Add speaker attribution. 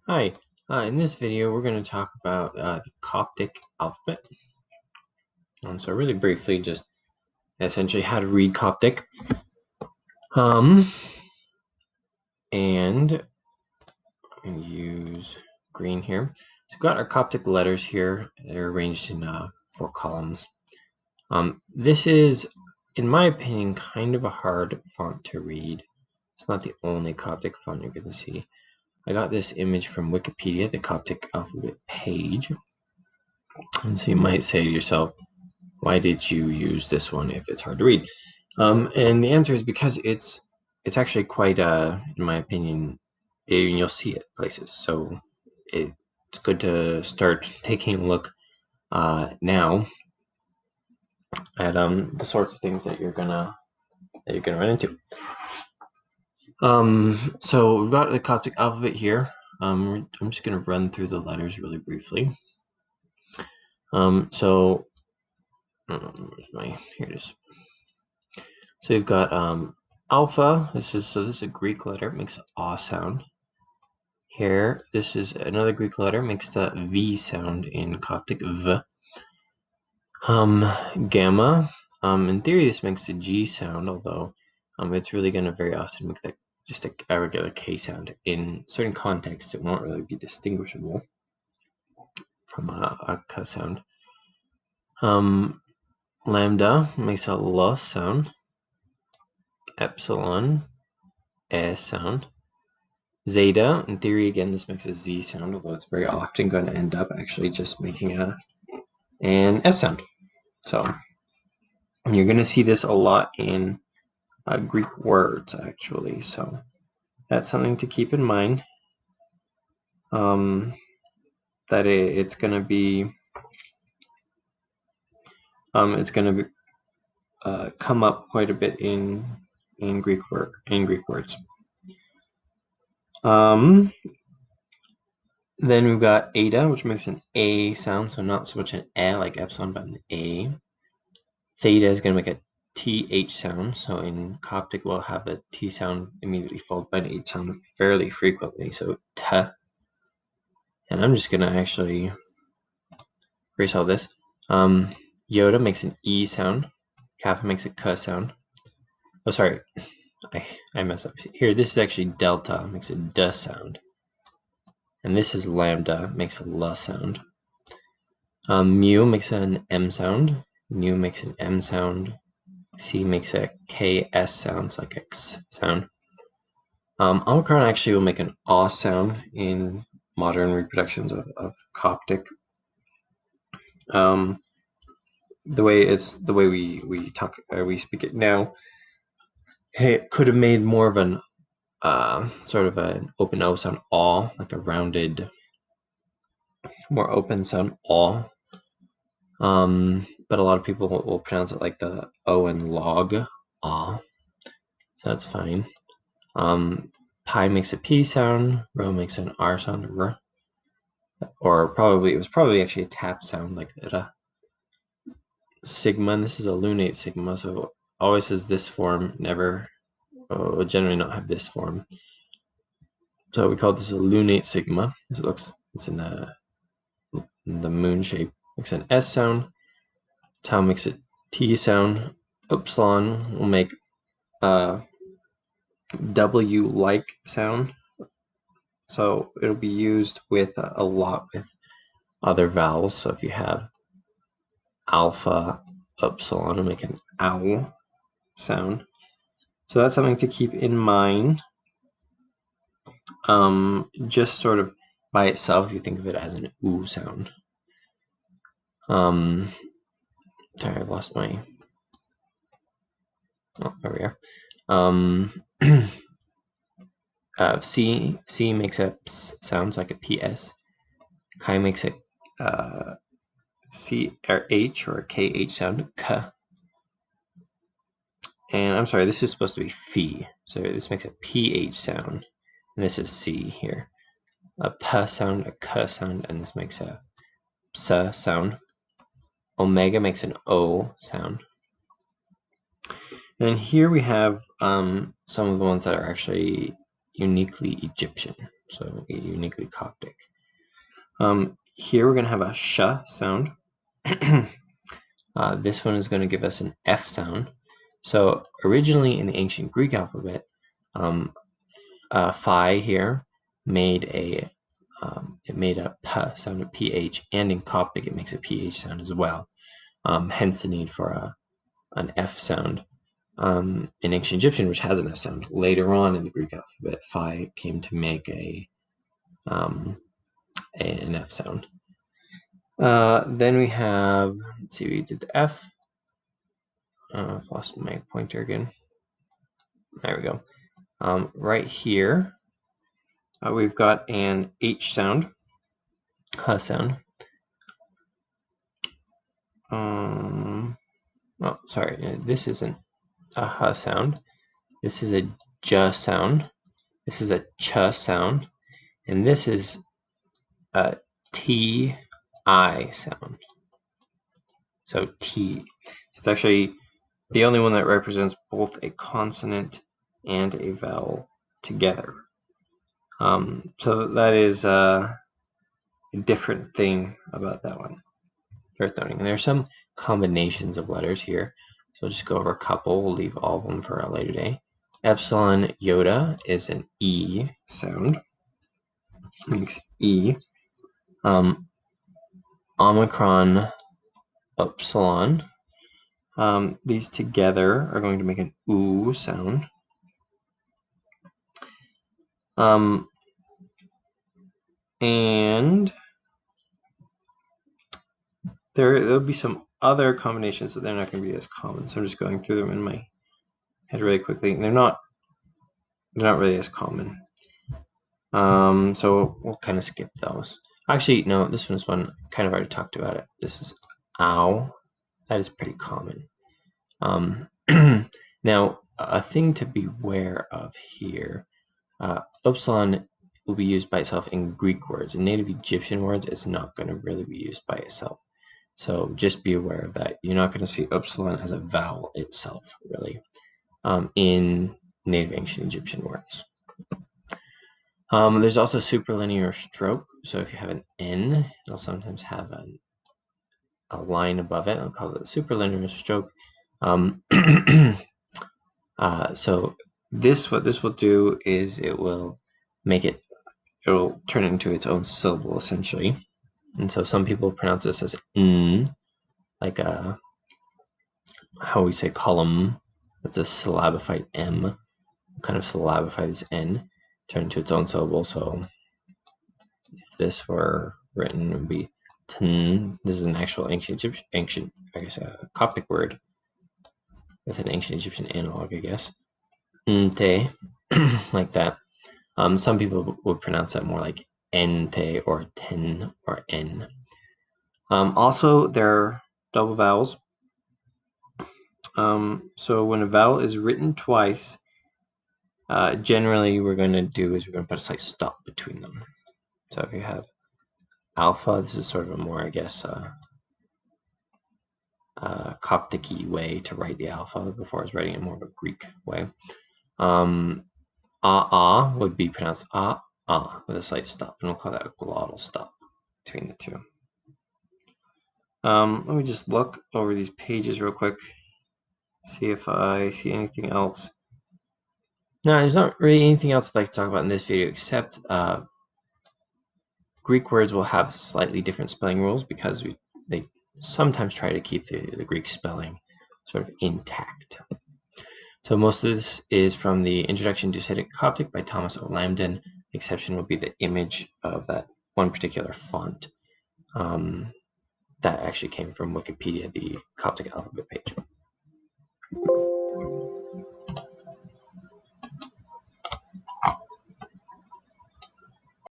Speaker 1: Hi, in this video we're going to talk about the Coptic alphabet. So really briefly, just essentially how to read Coptic. And use green here. So we've got our Coptic letters here. They're arranged in 4 columns. This is, in my opinion, kind of a hard font to read. It's not the only Coptic font you're going to see. I got this image from Wikipedia, the Coptic alphabet page. And so you might say to yourself, why did you use this one if it's hard to read? And the answer is because it's actually quite, in my opinion, you'll see it places. So it's good to start taking a look now at the sorts of things that you're gonna run into. So we've got the Coptic alphabet here. I'm just gonna run through the letters really briefly. So here it is. So we've got alpha. This is a Greek letter. It makes an A sound. Here, this is another Greek letter. Makes the V sound in Coptic. V. Gamma. In theory, this makes the G sound, although it's really going to very often make that just a regular K sound. In certain contexts, it won't really be distinguishable from a K sound. Lambda makes a L sound. Epsilon, E sound. Zeta, in theory, again, this makes a Z sound, although it's very often going to end up actually just making an S sound. So you're going to see this a lot in Greek words, actually. So that's something to keep in mind. That it's going to be come up quite a bit in Greek words. Then we've got eta, which makes an A sound, so not so much an E like epsilon, but an A. Theta is going to make a TH sound, so in Coptic we'll have a T sound immediately followed by an H sound fairly frequently, so T. And I'm just going to actually erase all this. Iota makes an E sound. Kappa makes a K sound. Oh, sorry, I messed up. Here, this is actually delta, makes a D sound. And this is lambda, makes a L sound. Mu makes an M sound. Nu makes an M sound. C makes a KS sound, so like X sound. Omicron actually will make an A sound in modern reproductions of Coptic. The way we speak it now, it could have made more of an sort of an open O sound, A, like a rounded, more open sound, A. But a lot of people will pronounce it like the O and log, A. So that's fine. Pi makes a P sound, Rho makes an R sound, R. Or it was probably actually a tap sound, like a sigma, and this is a lunate sigma, so always has this form, never, will generally not have this form. So we call this a lunate sigma. It's in the moon shape. Makes an S sound. Tau makes a T sound. Upsilon will make a W-like sound. So it'll be used with a lot with other vowels. So if you have alpha, upsilon, will make an ow sound. So that's something to keep in mind. Just sort of by itself, you think of it as an oo sound. Sorry, I've lost my. Oh, there we are. C makes a ps sounds like a PS. Chi makes a C or H or a KH sound, K. And I'm sorry, this is supposed to be phi. So this makes a PH sound. And this is C here. A P sound, a K sound, and this makes a Ps sound. Omega makes an O sound. And here we have some of the ones that are actually uniquely Egyptian. so uniquely Coptic. Here we're going to have a sh sound. This one is going to give us an F sound. So originally in the ancient Greek alphabet, phi here made a p sound, a ph, and in Coptic it makes a ph sound as well. Hence the need for an F sound. In ancient Egyptian, which has an F sound. Later on in the Greek alphabet, phi came to make an F sound. Then we have, let's see, we did the F. I've lost my pointer again. There we go. Right here, we've got an H sound, H sound. Oh, sorry, this isn't a H sound. This is a J sound. This is a Ch sound. And this is a T-I sound. So T. So it's actually the only one that represents both a consonant and a vowel together. So that is a different thing about that one. Worth noting. And there are some combinations of letters here. So I'll just go over a couple. We'll leave all of them for a later day. Epsilon iota is an E sound. It makes E. Omicron upsilon. These together are going to make an oo sound. And there'll be some other combinations, but they're not going to be as common. So I'm just going through them in my head really quickly. And they're not really as common. So we'll kind of skip those. Actually, no, this one's one kind of already talked about it. This is ow. That is pretty common. Now, a thing to beware of here, upsilon will be used by itself in Greek words. In native Egyptian words, it's not going to really be used by itself. So just be aware of that. You're not going to see upsilon as a vowel itself, really, in native ancient Egyptian words. There's also superlinear stroke. So if you have an N, it'll sometimes have a line above it. I'll call it a superlinear stroke. So what this will do is it will turn it into its own syllable essentially. And so some people pronounce this as n, like how we say column. That's a syllabified M, kind of syllabify this N, turn into its own syllable. So if this were written, it would be tin. This is an actual ancient, I guess, a Coptic word with an ancient Egyptian analog, I guess. Nte, like that. Some people would pronounce that more like ente or ten or n. Also, there are double vowels. So when a vowel is written twice, generally we're going to put a slight stop between them. So if you have alpha, this is sort of a more, I guess, Coptic-y way to write the alpha before I was writing it more of a Greek way. Would be pronounced with a slight stop, and we'll call that a glottal stop between the two. Let me just look over these pages real quick, see if I see anything else. No, there's not really anything else I'd like to talk about in this video, except Greek words will have slightly different spelling rules because they sometimes try to keep the Greek spelling sort of intact. So most of this is from the Introduction to Sahidic Coptic by Thomas O. Lambden. The exception will be the image of that one particular font. That actually came from Wikipedia, the Coptic Alphabet page.